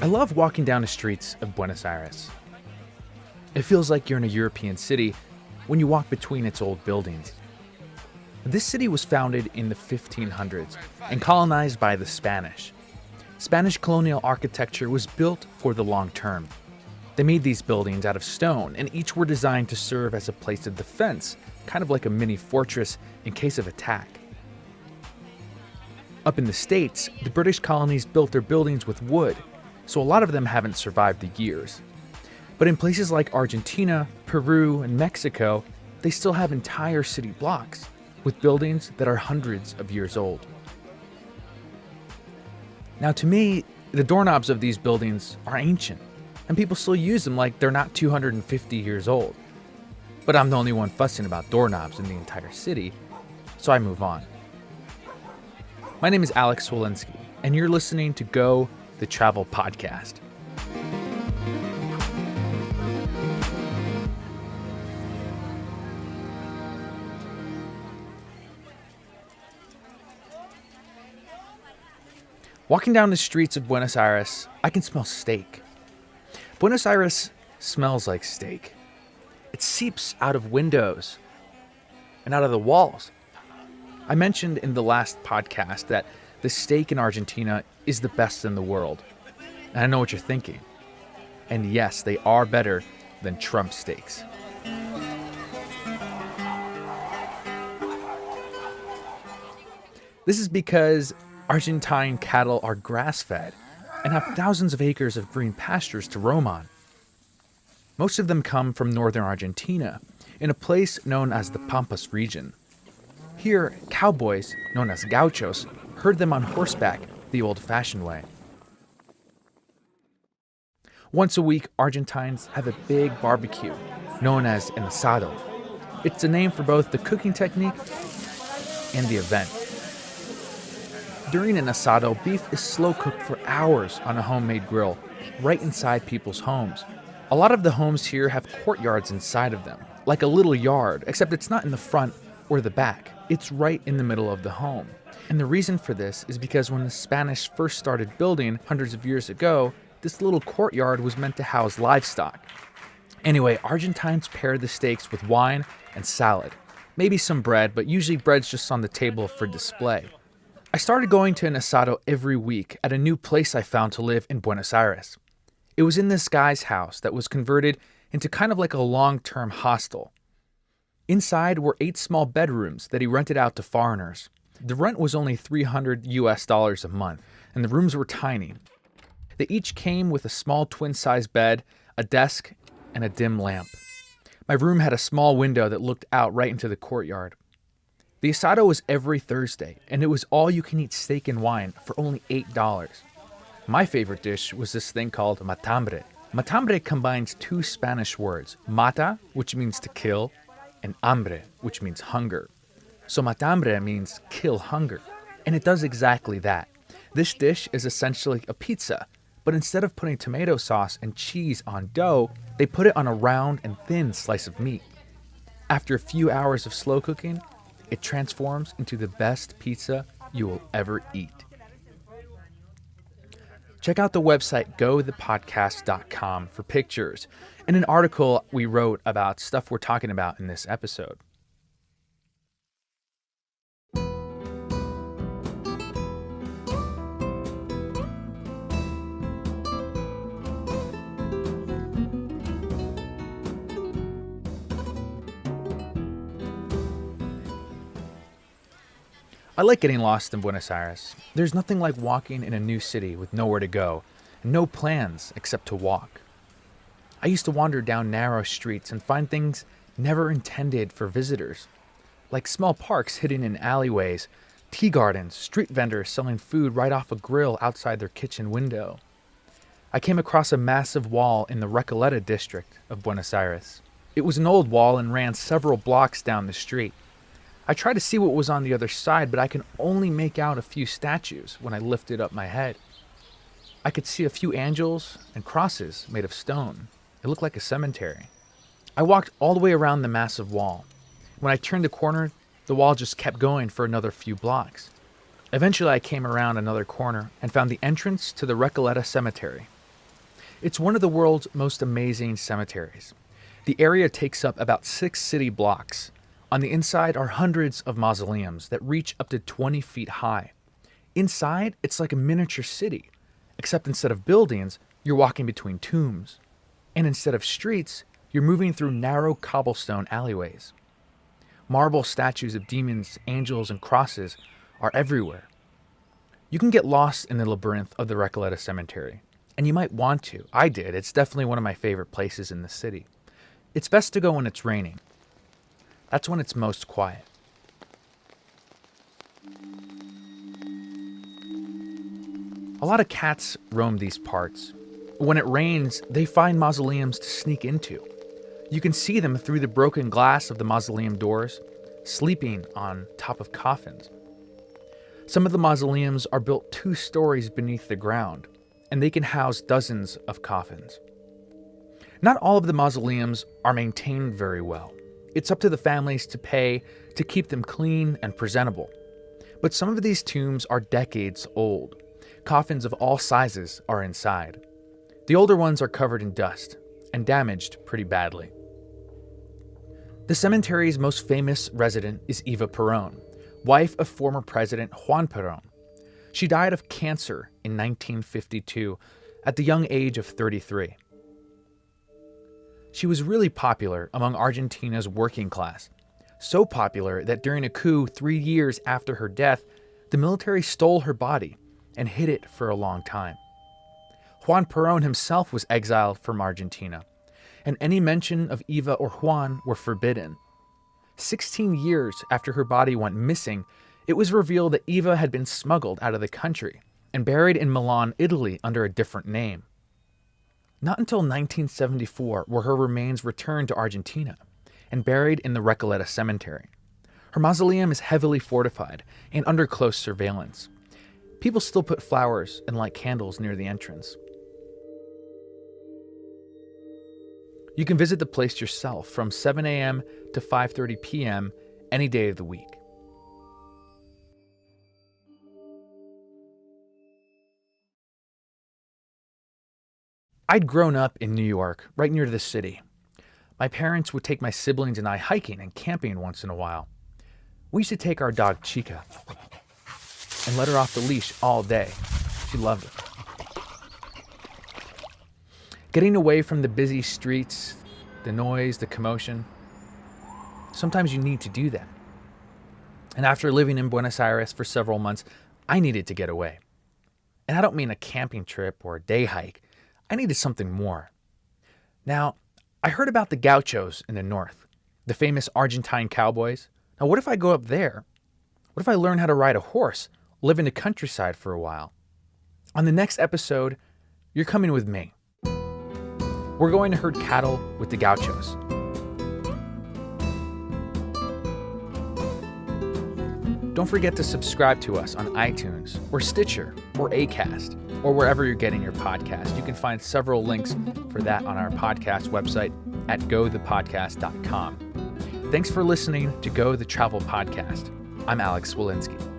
I love walking down the streets of Buenos Aires. It feels like you're in a European city when you walk between its old buildings. This city was founded in the 1500s and colonized by the Spanish. Spanish colonial architecture was built for the long term. They made these buildings out of stone, and each were designed to serve as a place of defense, kind of like a mini fortress in case of attack. Up in the States, the British colonies built their buildings with wood, so a lot of them haven't survived the years. But in places like Argentina, Peru, and Mexico, they still have entire city blocks with buildings that are hundreds of years old. Now, to me, the doorknobs of these buildings are ancient, and people still use them like they're not 250 years old. But I'm the only one fussing about doorknobs in the entire city, so I move on. My name is Alex Swolinsky, and you're listening to Go, the Travel Podcast. Walking down the streets of Buenos Aires, I can smell steak. Buenos Aires smells like steak. It seeps out of windows and out of the walls. I mentioned in the last podcast that the steak in Argentina is the best in the world. And I know what you're thinking. And yes, they are better than Trump steaks. This is because Argentine cattle are grass-fed and have thousands of acres of green pastures to roam on. Most of them come from northern Argentina, in a place known as the Pampas region. Here, cowboys, known as gauchos, herd them on horseback the old-fashioned way. Once a week, Argentines have a big barbecue, known as an asado. It's a name for both the cooking technique and the event. During an asado, beef is slow-cooked for hours on a homemade grill, right inside people's homes. A lot of the homes here have courtyards inside of them, like a little yard, except it's not in the front or the back. It's right in the middle of the home. And the reason for this is because when the Spanish first started building hundreds of years ago, this little courtyard was meant to house livestock. Anyway, Argentines pair the steaks with wine and salad. Maybe some bread, but usually bread's just on the table for display. I started going to an asado every week at a new place I found to live in Buenos Aires. It was in this guy's house that was converted into kind of like a long-term hostel. Inside were 8 small bedrooms that he rented out to foreigners. The rent was only $300 a month, and the rooms were tiny. They each came with a small twin-size bed, a desk, and a dim lamp. My room had a small window that looked out right into the courtyard. The asado was every Thursday, and it was all-you-can-eat steak and wine for only $8. My favorite dish was this thing called matambre. Matambre combines 2 Spanish words, mata, which means to kill, and hambre, which means hunger. So matambre means kill hunger, and it does exactly that. This dish is essentially a pizza, but instead of putting tomato sauce and cheese on dough, they put it on a round and thin slice of meat. After a few hours of slow cooking, it transforms into the best pizza you will ever eat. Check out the website gothepodcast.com for pictures and an article we wrote about stuff we're talking about in this episode. I like getting lost in Buenos Aires. There's nothing like walking in a new city with nowhere to go, and no plans except to walk. I used to wander down narrow streets and find things never intended for visitors, like small parks hidden in alleyways, tea gardens, street vendors selling food right off a grill outside their kitchen window. I came across a massive wall in the Recoleta district of Buenos Aires. It was an old wall and ran several blocks down the street. I tried to see what was on the other side, but I can only make out a few statues when I lifted up my head. I could see a few angels and crosses made of stone. It looked like a cemetery. I walked all the way around the massive wall. When I turned the corner, the wall just kept going for another few blocks. Eventually, I came around another corner and found the entrance to the Recoleta Cemetery. It's one of the world's most amazing cemeteries. The area takes up about 6 city blocks. On the inside are hundreds of mausoleums that reach up to 20 feet high. Inside, it's like a miniature city, except instead of buildings, you're walking between tombs. And instead of streets, you're moving through narrow cobblestone alleyways. Marble statues of demons, angels, and crosses are everywhere. You can get lost in the labyrinth of the Recoleta Cemetery, and you might want to. I did. It's definitely one of my favorite places in the city. It's best to go when it's raining. That's when it's most quiet. A lot of cats roam these parts. When it rains, they find mausoleums to sneak into. You can see them through the broken glass of the mausoleum doors, sleeping on top of coffins. Some of the mausoleums are built 2 stories beneath the ground, and they can house dozens of coffins. Not all of the mausoleums are maintained very well. It's up to the families to pay to keep them clean and presentable. But some of these tombs are decades old. Coffins of all sizes are inside. The older ones are covered in dust and damaged pretty badly. The cemetery's most famous resident is Eva Peron, wife of former President Juan Peron. She died of cancer in 1952 at the young age of 33. She was really popular among Argentina's working class, so popular that during a coup 3 years after her death, the military stole her body and hid it for a long time. Juan Perón himself was exiled from Argentina, and any mention of Eva or Juan were forbidden. 16 years after her body went missing, it was revealed that Eva had been smuggled out of the country and buried in Milan, Italy under a different name. Not until 1974 were her remains returned to Argentina and buried in the Recoleta Cemetery. Her mausoleum is heavily fortified and under close surveillance. People still put flowers and light candles near the entrance. You can visit the place yourself from 7 a.m. to 5:30 p.m. any day of the week. I'd grown up in New York, right near the city. My parents would take my siblings and I hiking and camping once in a while. We used to take our dog Chica and let her off the leash all day. She loved it. Getting away from the busy streets, the noise, the commotion, sometimes you need to do that. And after living in Buenos Aires for several months, I needed to get away. And I don't mean a camping trip or a day hike. I needed something more. Now, I heard about the gauchos in the north, the famous Argentine cowboys. Now, what if I go up there? What if I learn how to ride a horse, live in the countryside for a while? On the next episode, you're coming with me. We're going to herd cattle with the gauchos. Don't forget to subscribe to us on iTunes or Stitcher or Acast or wherever you're getting your podcast. You can find several links for that on our podcast website at gothepodcast.com. Thanks for listening to Go the Travel Podcast. I'm Alex Walensky.